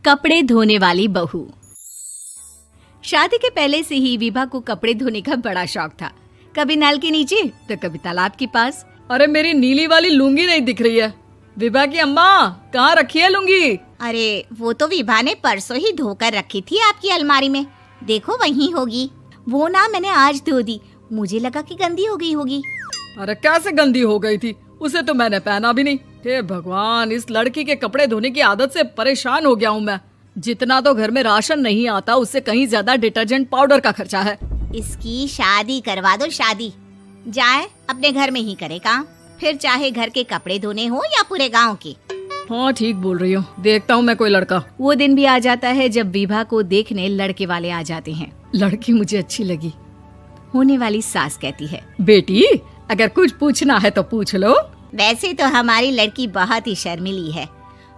कपड़े धोने वाली बहू। शादी के पहले से ही विभा को कपड़े धोने का बड़ा शौक था। कभी नल के नीचे तो कभी तालाब के पास। अरे मेरी नीली वाली लुंगी नहीं दिख रही है। विभा की अम्मा, कहाँ रखी है लुंगी? अरे वो तो विभा ने परसों ही धोकर रखी थी आपकी अलमारी में, देखो वहीं होगी। वो ना मैंने आज धो दी, मुझे लगा कि गंदी हो गई होगी। अरे कैसे गंदी हो गई थी? उसे तो मैंने पहना भी नहीं। हे भगवान, इस लड़की के कपड़े धोने की आदत से परेशान हो गया हूँ मैं। जितना तो घर में राशन नहीं आता, उससे कहीं ज्यादा डिटर्जेंट पाउडर का खर्चा है। इसकी शादी करवा दो, शादी जाए अपने घर में ही करे काम, फिर चाहे घर के कपड़े धोने हो या पूरे गांव के। हाँ ठीक बोल रही हो, देखता हूँ मैं कोई लड़का। वो दिन भी आ जाता है जब विभा को देखने लड़के वाले आ जाते हैं। लड़की मुझे अच्छी लगी। होने वाली सास कहती है, बेटी अगर कुछ पूछना है तो पूछ लो। वैसे तो हमारी लड़की बहुत ही शर्मीली है,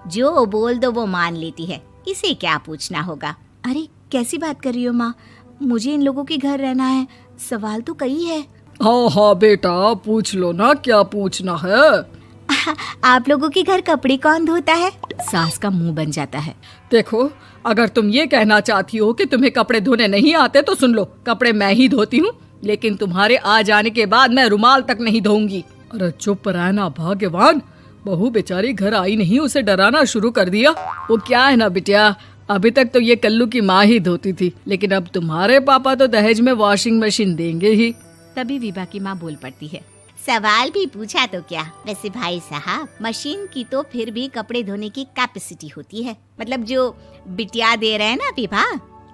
जो बोल दो वो मान लेती है, इसे क्या पूछना होगा। अरे कैसी बात कर रही हो माँ, मुझे इन लोगों के घर रहना है, सवाल तो कई है। हाँ हाँ बेटा, पूछ लो ना, क्या पूछना है। आप लोगों के घर कपड़े कौन धोता है? सास का मुंह बन जाता है। देखो, अगर तुम ये कहना चाहती हो कि तुम्हें कपड़े धोने नहीं आते तो सुन लो, कपड़े मैं ही धोती हूँ, लेकिन तुम्हारे आ जाने के बाद मैं रुमाल तक नहीं धोऊंगी। अरे चुप रहना भाग्यवान, बहू बेचारी घर आई नहीं, उसे डराना शुरू कर दिया। वो क्या है ना बिटिया, अभी तक तो ये कल्लू की माँ ही धोती थी, लेकिन अब तुम्हारे पापा तो दहेज में वॉशिंग मशीन देंगे ही। तभी विभा की माँ बोल पड़ती है, सवाल भी पूछा तो क्या। वैसे भाई साहब, मशीन की तो फिर भी कपड़े धोने की कैपेसिटी होती है। मतलब जो बिटिया दे रहे हैं ना विभा,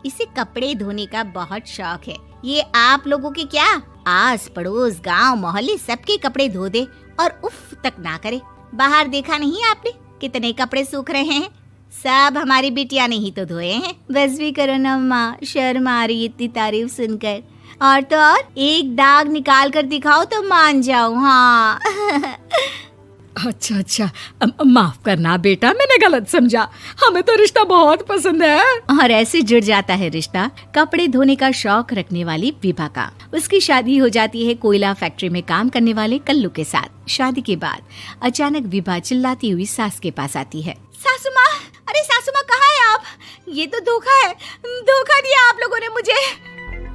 इसे कपड़े धोने का बहुत शौक है। ये आप लोगों के क्या, आस पड़ोस गांव मोहल्ले सबके कपड़े धो दे और उफ तक ना करे। बाहर देखा नहीं आपने कितने कपड़े सूख रहे हैं? सब हमारी बिटिया ने ही तो धोए हैं। बस भी करो ना माँ, शर्म आ रही इतनी तारीफ सुनकर। और तो और एक दाग निकाल कर दिखाओ तो मान जाओ। हाँ अच्छा, माफ करना बेटा, मैंने गलत समझा। हमें तो रिश्ता बहुत पसंद है। और ऐसे जुड़ जाता है रिश्ता कपड़े धोने का शौक रखने वाली विभा का। उसकी शादी हो जाती है कोयला फैक्ट्री में काम करने वाले कल्लू के साथ। शादी के बाद अचानक विभा चिल्लाती हुई सास के पास आती है। सासू माँ, अरे सासू माँ कहाँ है आप? ये तो धोखा है, धोखा दिया आप लोगों ने मुझे।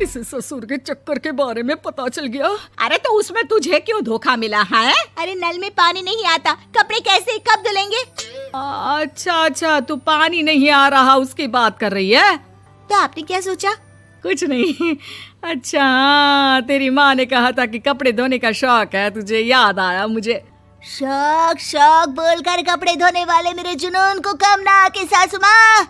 इसे ससुर के चक्कर के बारे में पता चल गया। अरे तो उसमें तुझे क्यों धोखा मिला है? अरे नल में पानी नहीं आता, कपड़े कैसे कब धुलेंगे? अच्छा, तू पानी नहीं आ रहा उसकी बात कर रही है। तो आपने क्या सोचा? कुछ नहीं। अच्छा, तेरी माँ ने कहा था कि कपड़े धोने का शौक है तुझे, याद आया मुझे। शौक बोलकर कपड़े धोने वाले मेरे जुनून को कम ना आके सासू माँ,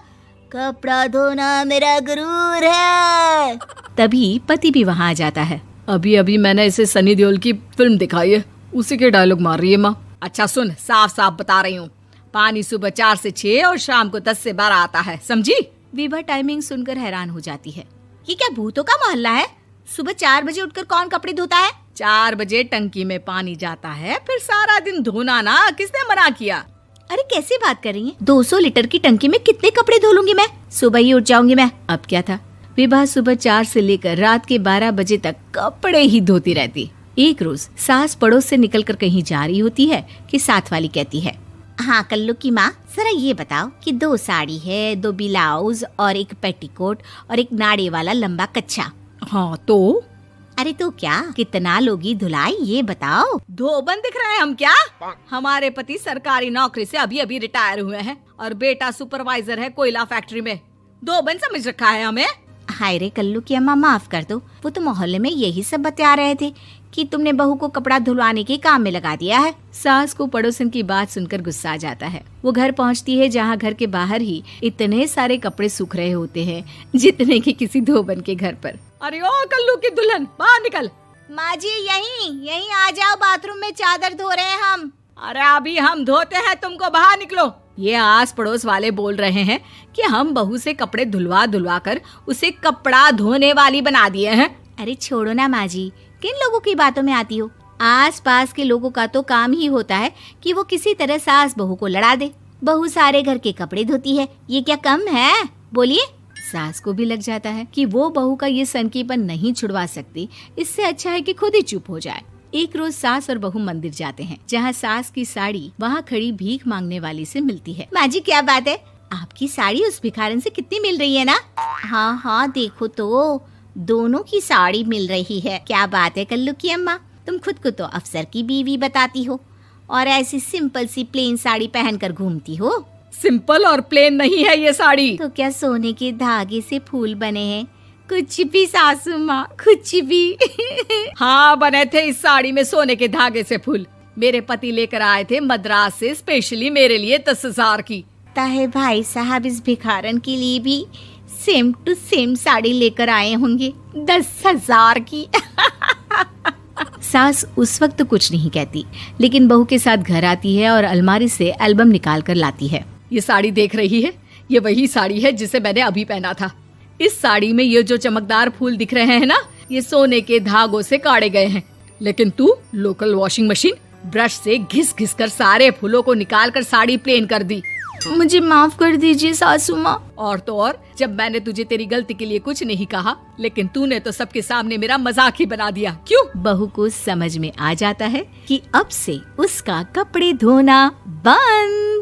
कपड़ा धोना मेरा गुरूर है। तभी पति भी वहाँ आ जाता है। अभी मैंने इसे सनी देओल की फिल्म दिखाई है, उसी के डायलॉग मार रही है माँ। अच्छा सुन, साफ बता रही हूँ, पानी सुबह 4 से 6 और शाम को 10 से 12 आता है, समझी? विभा टाइमिंग सुनकर हैरान हो जाती है। ये क्या भूतों का मोहल्ला है? सुबह 4 बजे उठकर कौन कपड़े धोता है? 4 बजे टंकी में पानी जाता है, फिर सारा दिन धोना ना, किसने मना किया? अरे कैसी बात कर रही हैं? 200 लीटर की टंकी में कितने कपड़े धो लूंगी मैं? सुबह ही उठ जाऊंगी मैं। अब क्या था, विभा सुबह 4 से लेकर रात के 12 बजे तक कपड़े ही धोती रहती। एक रोज सास पड़ोस से निकलकर कहीं जा रही होती है कि साथ वाली कहती है, हाँ कल्लू की माँ, जरा ये बताओ कि 2 साड़ी है, 2 ब्लाउज और एक पेटीकोट और एक नाड़े वाला लंबा कच्छा। हाँ तो? अरे तो क्या, कितना लोगी धुलाई ये बताओ। धोबन दिख रहे हैं हम क्या? हमारे पति सरकारी नौकरी से अभी रिटायर हुए हैं और बेटा सुपरवाइजर है कोयला फैक्ट्री में। धोबन समझ रखा है हमें। हाय रे कल्लू की अम्मा, माफ कर दो, वो तो मोहल्ले में यही सब बता रहे थे कि तुमने बहू को कपड़ा धुलवाने के काम में लगा दिया है। सास को पड़ोसन की बात सुनकर गुस्सा आ जाता है। वो घर पहुंचती है जहां घर के बाहर ही इतने सारे कपड़े सूख रहे होते हैं जितने कि किसी धोबन के घर पर। अरे ओ कल्लू की दुल्हन, बाहर निकल। माँ जी यहीं आ जाओ, बाथरूम में चादर धो रहे हैं हम। अरे अभी हम धोते हैं, तुमको बाहर निकलो। ये आस पड़ोस वाले बोल रहे हैं कि हम बहू से कपड़े धुलवा कर उसे कपड़ा धोने वाली बना दिए हैं। अरे छोड़ो ना माँ जी, किन लोगों की बातों में आती हो? आस पास के लोगों का तो काम ही होता है कि वो किसी तरह सास बहू को लड़ा दे। बहू सारे घर के कपड़े धोती है, ये क्या कम है? बोलिए। सास को भी लग जाता है कि वो बहू का ये सनकीपन नहीं छुड़वा सकती, इससे अच्छा है कि खुद ही चुप हो जाए। एक रोज सास और बहू मंदिर जाते हैं, जहाँ सास की साड़ी वहाँ खड़ी भीख मांगने वाली से मिलती है। माँ जी क्या बात है, आपकी साड़ी उस भिखारन से कितनी मिल रही है ना? हाँ हाँ देखो तो, दोनों की साड़ी मिल रही है। क्या बात है कल्लू की अम्मा, तुम खुद को तो अफसर की बीवी बताती हो और ऐसी सिंपल सी प्लेन साड़ी पहनकर घूमती हो। सिंपल और प्लेन नहीं है ये साड़ी। तो क्या सोने के धागे से फूल बने हैं? कुछ भी सासू माँ, कुछ भी। हाँ बने थे इस साड़ी में सोने के धागे से फूल। मेरे पति लेकर आए थे मद्रास से स्पेशली मेरे लिए 10,000 की। ताहे भाई साहब इस भिखारन के लिए भी सेम टू सेम साड़ी लेकर आए होंगे 10,000 की। सास उस वक्त तो कुछ नहीं कहती, लेकिन बहू के साथ घर आती है और अलमारी से एल्बम निकाल कर लाती है। ये साड़ी देख रही है, ये वही साड़ी है जिसे मैंने अभी पहना था। इस साड़ी में ये जो चमकदार फूल दिख रहे हैं ना, ये सोने के धागों से काढ़े गए हैं। लेकिन तू लोकल वॉशिंग मशीन ब्रश से घिस घिस कर सारे फूलों को निकाल कर साड़ी प्लेन कर दी। मुझे माफ कर दीजिए सासू माँ। और तो और, जब मैंने तुझे तेरी गलती के लिए कुछ नहीं कहा, लेकिन तूने तो सबके सामने मेरा मजाक ही बना दिया। क्यों? बहू को समझ में आ जाता है कि अब से उसका कपड़े धोना बंद।